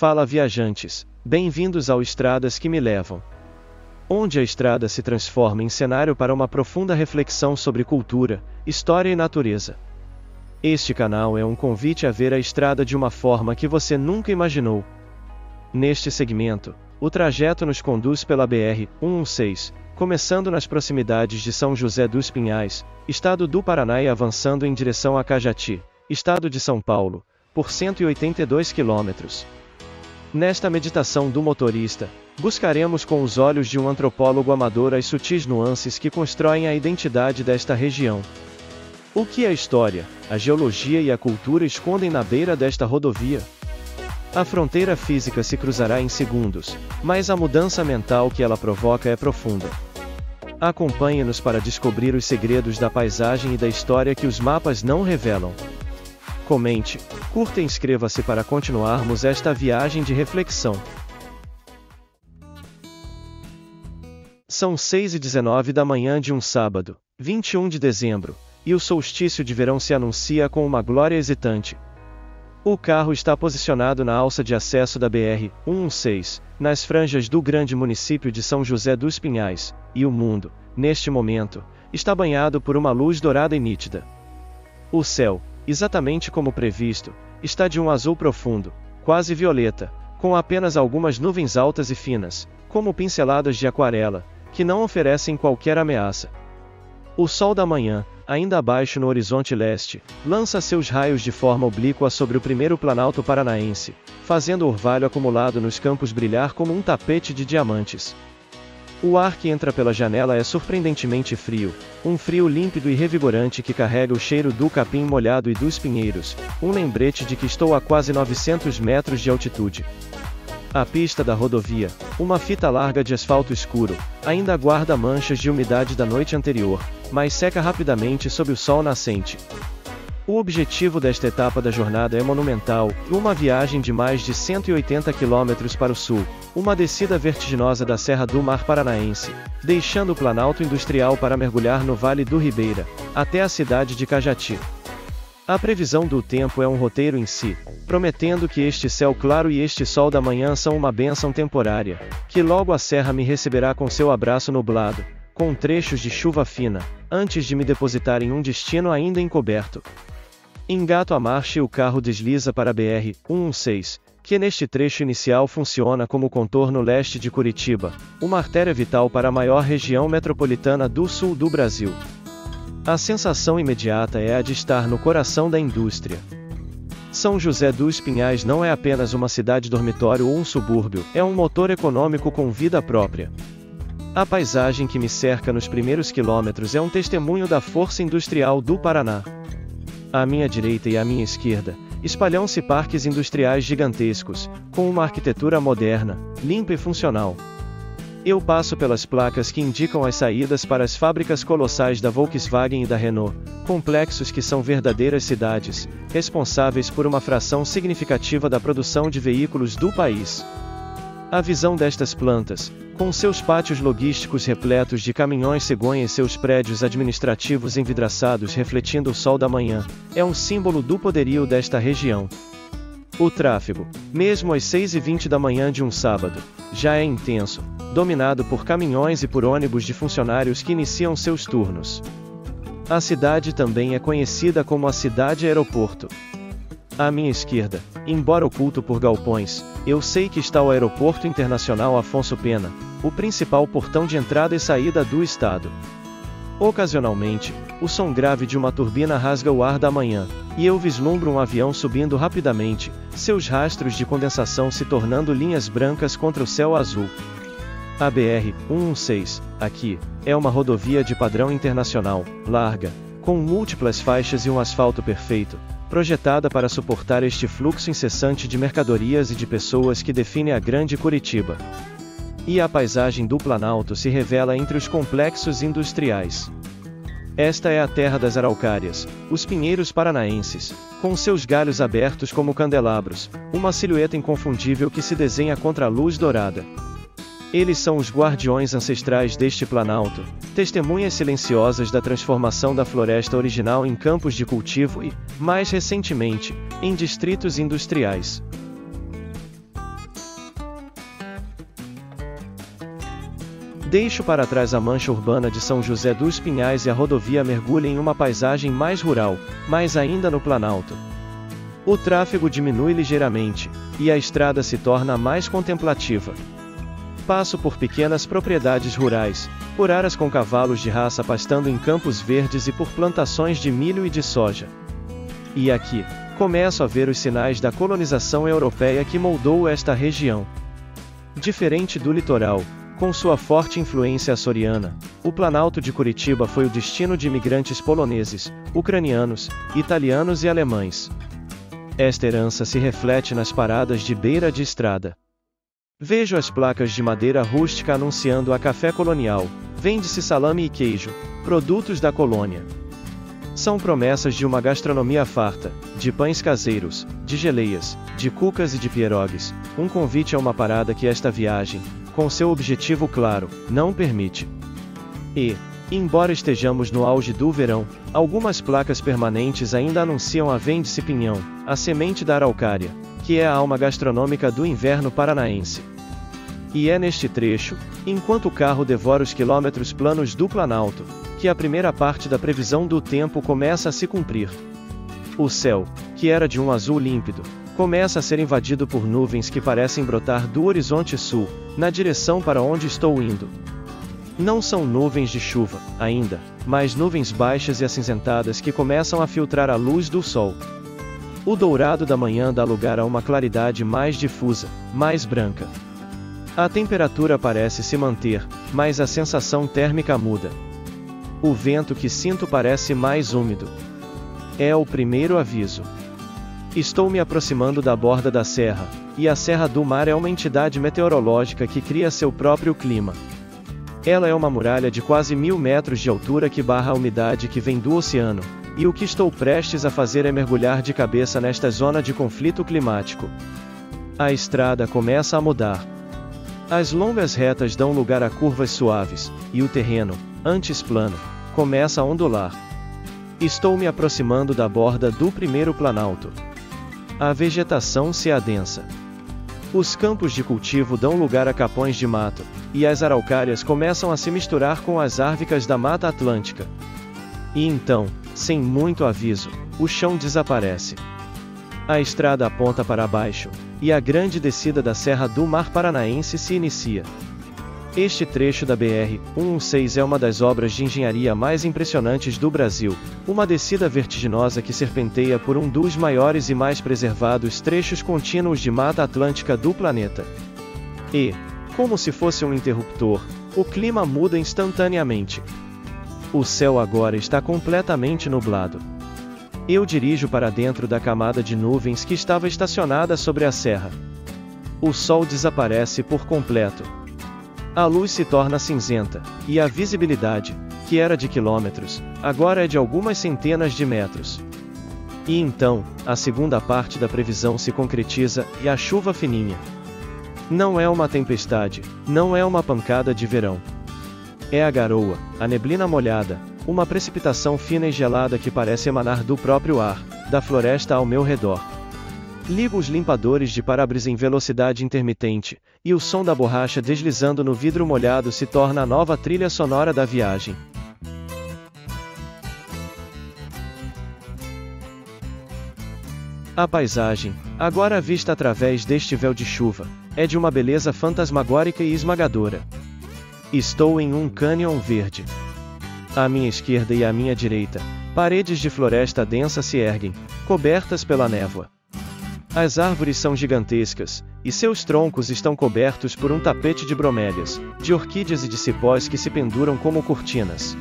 Fala viajantes, bem-vindos ao Estradas que me levam. Onde a estrada se transforma em cenário para uma profunda reflexão sobre cultura, história e natureza. Este canal é um convite a ver a estrada de uma forma que você nunca imaginou. Neste segmento, o trajeto nos conduz pela BR-116, começando nas proximidades de São José dos Pinhais, estado do Paraná, e avançando em direção a Cajati, estado de São Paulo, por 182 quilômetros. Nesta meditação do motorista, buscaremos com os olhos de um antropólogo amador as sutis nuances que constroem a identidade desta região. O que a história, a geologia e a cultura escondem na beira desta rodovia? A fronteira física se cruzará em segundos, mas a mudança mental que ela provoca é profunda. Acompanhe-nos para descobrir os segredos da paisagem e da história que os mapas não revelam. Comente, curta e inscreva-se para continuarmos esta viagem de reflexão. São 6h19 da manhã de um sábado, 21 de dezembro, e o solstício de verão se anuncia com uma glória hesitante. O carro está posicionado na alça de acesso da BR-116, nas franjas do grande município de São José dos Pinhais, e o mundo, neste momento, está banhado por uma luz dourada e nítida. O céu, exatamente como previsto, está de um azul profundo, quase violeta, com apenas algumas nuvens altas e finas, como pinceladas de aquarela, que não oferecem qualquer ameaça. O sol da manhã, ainda abaixo no horizonte leste, lança seus raios de forma oblíqua sobre o primeiro planalto paranaense, fazendo o orvalho acumulado nos campos brilhar como um tapete de diamantes. O ar que entra pela janela é surpreendentemente frio, um frio límpido e revigorante que carrega o cheiro do capim molhado e dos pinheiros, um lembrete de que estou a quase 900 metros de altitude. A pista da rodovia, uma fita larga de asfalto escuro, ainda guarda manchas de umidade da noite anterior, mas seca rapidamente sob o sol nascente. O objetivo desta etapa da jornada é monumental, uma viagem de mais de 180 quilômetros para o sul, uma descida vertiginosa da Serra do Mar Paranaense, deixando o Planalto Industrial para mergulhar no Vale do Ribeira, até a cidade de Cajati. A previsão do tempo é um roteiro em si, prometendo que este céu claro e este sol da manhã são uma bênção temporária, que logo a serra me receberá com seu abraço nublado, com trechos de chuva fina, antes de me depositar em um destino ainda encoberto. Engato a marcha e o carro desliza para a BR-116, que neste trecho inicial funciona como contorno leste de Curitiba, uma artéria vital para a maior região metropolitana do sul do Brasil. A sensação imediata é a de estar no coração da indústria. São José dos Pinhais não é apenas uma cidade dormitório ou um subúrbio, é um motor econômico com vida própria. A paisagem que me cerca nos primeiros quilômetros é um testemunho da força industrial do Paraná. À minha direita e à minha esquerda, espalham-se parques industriais gigantescos, com uma arquitetura moderna, limpa e funcional. Eu passo pelas placas que indicam as saídas para as fábricas colossais da Volkswagen e da Renault, complexos que são verdadeiras cidades, responsáveis por uma fração significativa da produção de veículos do país. A visão destas plantas, com seus pátios logísticos repletos de caminhões cegonha e seus prédios administrativos envidraçados refletindo o sol da manhã, é um símbolo do poderio desta região. O tráfego, mesmo às 6h20 da manhã de um sábado, já é intenso, dominado por caminhões e por ônibus de funcionários que iniciam seus turnos. A cidade também é conhecida como a cidade-aeroporto. À minha esquerda, embora oculto por galpões, eu sei que está o Aeroporto Internacional Afonso Pena, o principal portão de entrada e saída do estado. Ocasionalmente, o som grave de uma turbina rasga o ar da manhã, e eu vislumbro um avião subindo rapidamente, seus rastros de condensação se tornando linhas brancas contra o céu azul. A BR-116, aqui, é uma rodovia de padrão internacional, larga, com múltiplas faixas e um asfalto perfeito, projetada para suportar este fluxo incessante de mercadorias e de pessoas que define a grande Curitiba. E a paisagem do Planalto se revela entre os complexos industriais. Esta é a terra das araucárias, os pinheiros paranaenses, com seus galhos abertos como candelabros, uma silhueta inconfundível que se desenha contra a luz dourada. Eles são os guardiões ancestrais deste planalto, testemunhas silenciosas da transformação da floresta original em campos de cultivo e, mais recentemente, em distritos industriais. Deixo para trás a mancha urbana de São José dos Pinhais e a rodovia mergulha em uma paisagem mais rural, mas ainda no Planalto. O tráfego diminui ligeiramente, e a estrada se torna mais contemplativa. Passo por pequenas propriedades rurais, por áreas com cavalos de raça pastando em campos verdes e por plantações de milho e de soja. E aqui, começo a ver os sinais da colonização europeia que moldou esta região. Diferente do litoral, com sua forte influência açoriana, o Planalto de Curitiba foi o destino de imigrantes poloneses, ucranianos, italianos e alemães. Esta herança se reflete nas paradas de beira de estrada. Vejo as placas de madeira rústica anunciando a café colonial, vende-se salame e queijo, produtos da colônia. São promessas de uma gastronomia farta, de pães caseiros, de geleias, de cucas e de pierogies, um convite a uma parada que esta viagem, com seu objetivo claro, não permite. E, embora estejamos no auge do verão, algumas placas permanentes ainda anunciam a vende-se pinhão, a semente da araucária, que é a alma gastronômica do inverno paranaense. E é neste trecho, enquanto o carro devora os quilômetros planos do Planalto, que a primeira parte da previsão do tempo começa a se cumprir. O céu, que era de um azul límpido, começa a ser invadido por nuvens que parecem brotar do horizonte sul, na direção para onde estou indo. Não são nuvens de chuva, ainda, mas nuvens baixas e acinzentadas que começam a filtrar a luz do sol. O dourado da manhã dá lugar a uma claridade mais difusa, mais branca. A temperatura parece se manter, mas a sensação térmica muda. O vento que sinto parece mais úmido. É o primeiro aviso. Estou me aproximando da borda da serra, e a Serra do Mar é uma entidade meteorológica que cria seu próprio clima. Ela é uma muralha de quase 1000 metros de altura que barra a umidade que vem do oceano, e o que estou prestes a fazer é mergulhar de cabeça nesta zona de conflito climático. A estrada começa a mudar. As longas retas dão lugar a curvas suaves, e o terreno, antes plano, começa a ondular. Estou me aproximando da borda do primeiro Planalto. A vegetação se adensa. Os campos de cultivo dão lugar a capões de mato, e as araucárias começam a se misturar com as árvores da Mata Atlântica. E então, sem muito aviso, o chão desaparece. A estrada aponta para baixo, e a grande descida da Serra do Mar Paranaense se inicia. Este trecho da BR-116 é uma das obras de engenharia mais impressionantes do Brasil, uma descida vertiginosa que serpenteia por um dos maiores e mais preservados trechos contínuos de Mata Atlântica do planeta. E, como se fosse um interruptor, o clima muda instantaneamente. O céu agora está completamente nublado. Eu dirijo para dentro da camada de nuvens que estava estacionada sobre a serra. O sol desaparece por completo. A luz se torna cinzenta, e a visibilidade, que era de quilômetros, agora é de algumas centenas de metros. E então, a segunda parte da previsão se concretiza, e a chuva fininha. Não é uma tempestade, não é uma pancada de verão. É a garoa, a neblina molhada, uma precipitação fina e gelada que parece emanar do próprio ar, da floresta ao meu redor. Ligo os limpadores de para-brisa em velocidade intermitente, e o som da borracha deslizando no vidro molhado se torna a nova trilha sonora da viagem. A paisagem, agora vista através deste véu de chuva, é de uma beleza fantasmagórica e esmagadora. Estou em um cânion verde. À minha esquerda e à minha direita, paredes de floresta densa se erguem, cobertas pela névoa. As árvores são gigantescas, e seus troncos estão cobertos por um tapete de bromélias, de orquídeas e de cipós que se penduram como cortinas.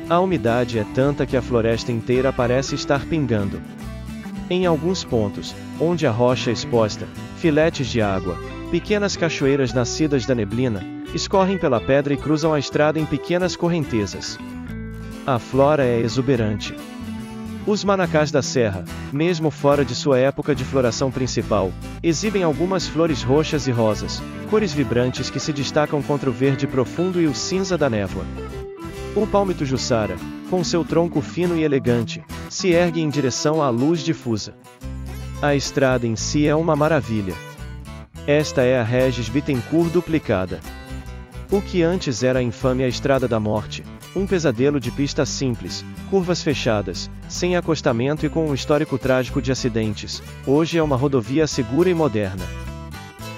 A umidade é tanta que a floresta inteira parece estar pingando. Em alguns pontos, onde a rocha é exposta, filetes de água, pequenas cachoeiras nascidas da neblina, escorrem pela pedra e cruzam a estrada em pequenas correntezas. A flora é exuberante. Os manacás da serra, mesmo fora de sua época de floração principal, exibem algumas flores roxas e rosas, cores vibrantes que se destacam contra o verde profundo e o cinza da névoa. O pálmito jussara, com seu tronco fino e elegante, se ergue em direção à luz difusa. A estrada em si é uma maravilha. Esta é a Regis Bittencourt duplicada. O que antes era a infame Estrada da Morte, um pesadelo de pista simples, curvas fechadas, sem acostamento e com um histórico trágico de acidentes, hoje é uma rodovia segura e moderna.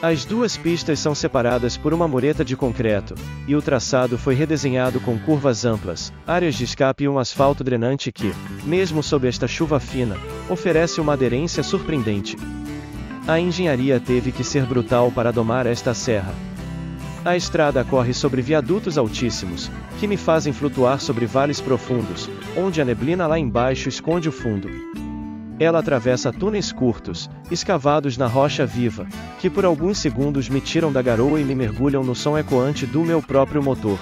As duas pistas são separadas por uma mureta de concreto, e o traçado foi redesenhado com curvas amplas, áreas de escape e um asfalto drenante que, mesmo sob esta chuva fina, oferece uma aderência surpreendente. A engenharia teve que ser brutal para domar esta serra. A estrada corre sobre viadutos altíssimos, que me fazem flutuar sobre vales profundos, onde a neblina lá embaixo esconde o fundo. Ela atravessa túneis curtos, escavados na rocha viva, que por alguns segundos me tiram da garoa e me mergulham no som ecoante do meu próprio motor.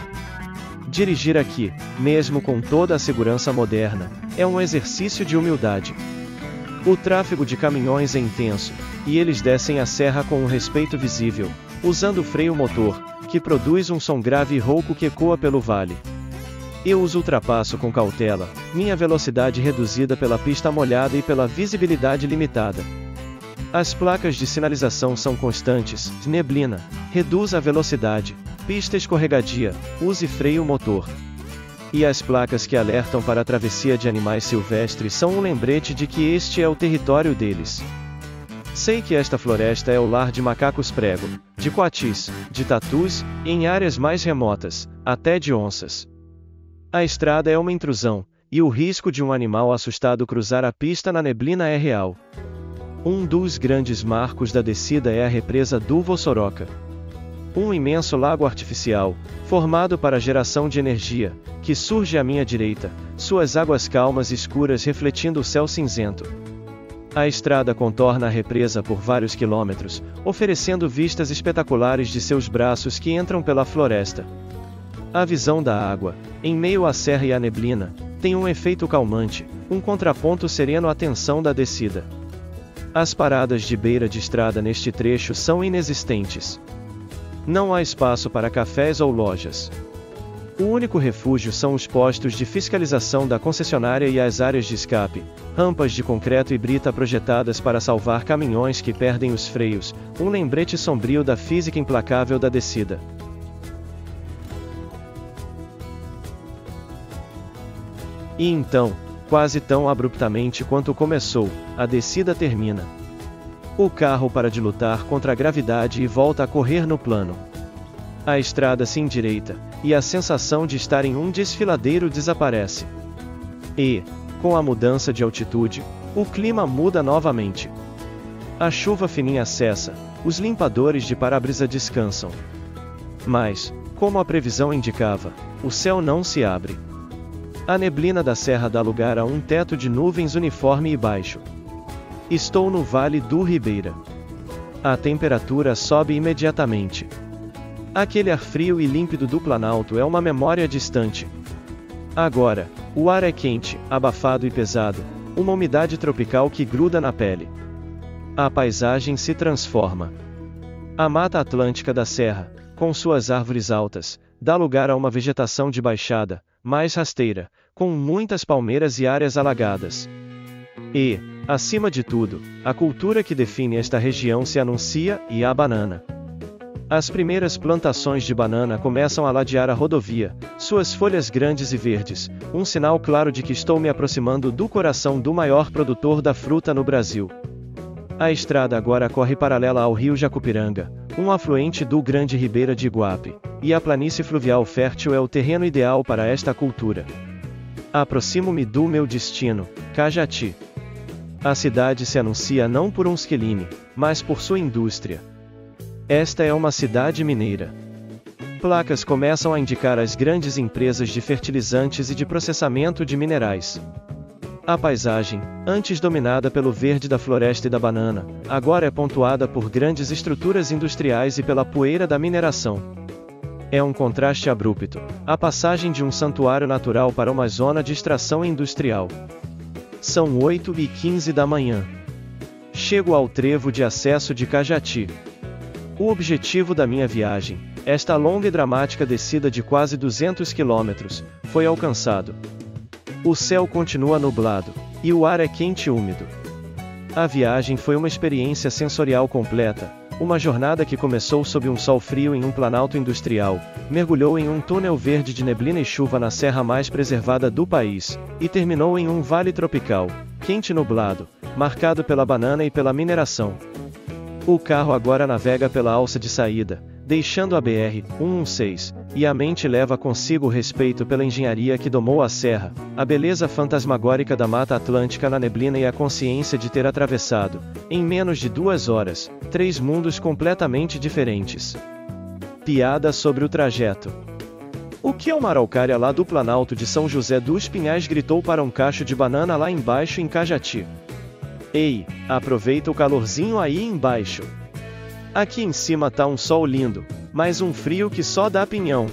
Dirigir aqui, mesmo com toda a segurança moderna, é um exercício de humildade. O tráfego de caminhões é intenso, e eles descem a serra com um respeito visível, usando o freio motor, que produz um som grave e rouco que ecoa pelo vale. Eu os ultrapasso com cautela, minha velocidade reduzida pela pista molhada e pela visibilidade limitada. As placas de sinalização são constantes: neblina, reduz a velocidade, pista escorregadia, use freio motor. E as placas que alertam para a travessia de animais silvestres são um lembrete de que este é o território deles. Sei que esta floresta é o lar de macacos prego, de coatis, de tatus, e em áreas mais remotas, até de onças. A estrada é uma intrusão, e o risco de um animal assustado cruzar a pista na neblina é real. Um dos grandes marcos da descida é a represa do Vossoroca. Um imenso lago artificial, formado para a geração de energia, que surge à minha direita, suas águas calmas e escuras refletindo o céu cinzento. A estrada contorna a represa por vários quilômetros, oferecendo vistas espetaculares de seus braços que entram pela floresta. A visão da água, em meio à serra e à neblina, tem um efeito calmante, um contraponto sereno à tensão da descida. As paradas de beira de estrada neste trecho são inexistentes. Não há espaço para cafés ou lojas. O único refúgio são os postos de fiscalização da concessionária e as áreas de escape, rampas de concreto e brita projetadas para salvar caminhões que perdem os freios, um lembrete sombrio da física implacável da descida. E então, quase tão abruptamente quanto começou, a descida termina. O carro para de lutar contra a gravidade e volta a correr no plano. A estrada se endireita, e a sensação de estar em um desfiladeiro desaparece. E, com a mudança de altitude, o clima muda novamente. A chuva fininha cessa, os limpadores de para-brisa descansam. Mas, como a previsão indicava, o céu não se abre. A neblina da serra dá lugar a um teto de nuvens uniforme e baixo. Estou no Vale do Ribeira. A temperatura sobe imediatamente. Aquele ar frio e límpido do Planalto é uma memória distante. Agora, o ar é quente, abafado e pesado, uma umidade tropical que gruda na pele. A paisagem se transforma. A Mata Atlântica da Serra, com suas árvores altas, dá lugar a uma vegetação de baixada, mais rasteira, com muitas palmeiras e áreas alagadas. E, acima de tudo, a cultura que define esta região se anuncia, e a banana. As primeiras plantações de banana começam a ladear a rodovia, suas folhas grandes e verdes, um sinal claro de que estou me aproximando do coração do maior produtor da fruta no Brasil. A estrada agora corre paralela ao rio Jacupiranga, um afluente do Grande Ribeira de Iguape, e a planície fluvial fértil é o terreno ideal para esta cultura. Aproximo-me do meu destino, Cajati. A cidade se anuncia não por um esquiline, mas por sua indústria. Esta é uma cidade mineira. Placas começam a indicar as grandes empresas de fertilizantes e de processamento de minerais. A paisagem, antes dominada pelo verde da floresta e da banana, agora é pontuada por grandes estruturas industriais e pela poeira da mineração. É um contraste abrupto, a passagem de um santuário natural para uma zona de extração industrial. São 8h15 da manhã. Chego ao trevo de acesso de Cajati. O objetivo da minha viagem, esta longa e dramática descida de quase 200 quilômetros, foi alcançado. O céu continua nublado, e o ar é quente e úmido. A viagem foi uma experiência sensorial completa, Uma jornada que começou sob um sol frio em um planalto industrial, mergulhou em um túnel verde de neblina e chuva na serra mais preservada do país, e terminou em um vale tropical, quente e nublado, marcado pela banana e pela mineração. O carro agora navega pela alça de saída, deixando a BR-116, e a mente leva consigo o respeito pela engenharia que domou a serra, a beleza fantasmagórica da Mata Atlântica na neblina e a consciência de ter atravessado, em menos de 2 horas, 3 mundos completamente diferentes. Piada sobre o trajeto. O que é uma araucária lá do Planalto de São José dos Pinhais gritou para um cacho de banana lá embaixo em Cajati? Ei, aproveita o calorzinho aí embaixo. Aqui em cima tá um sol lindo, mas um frio que só dá pinhão.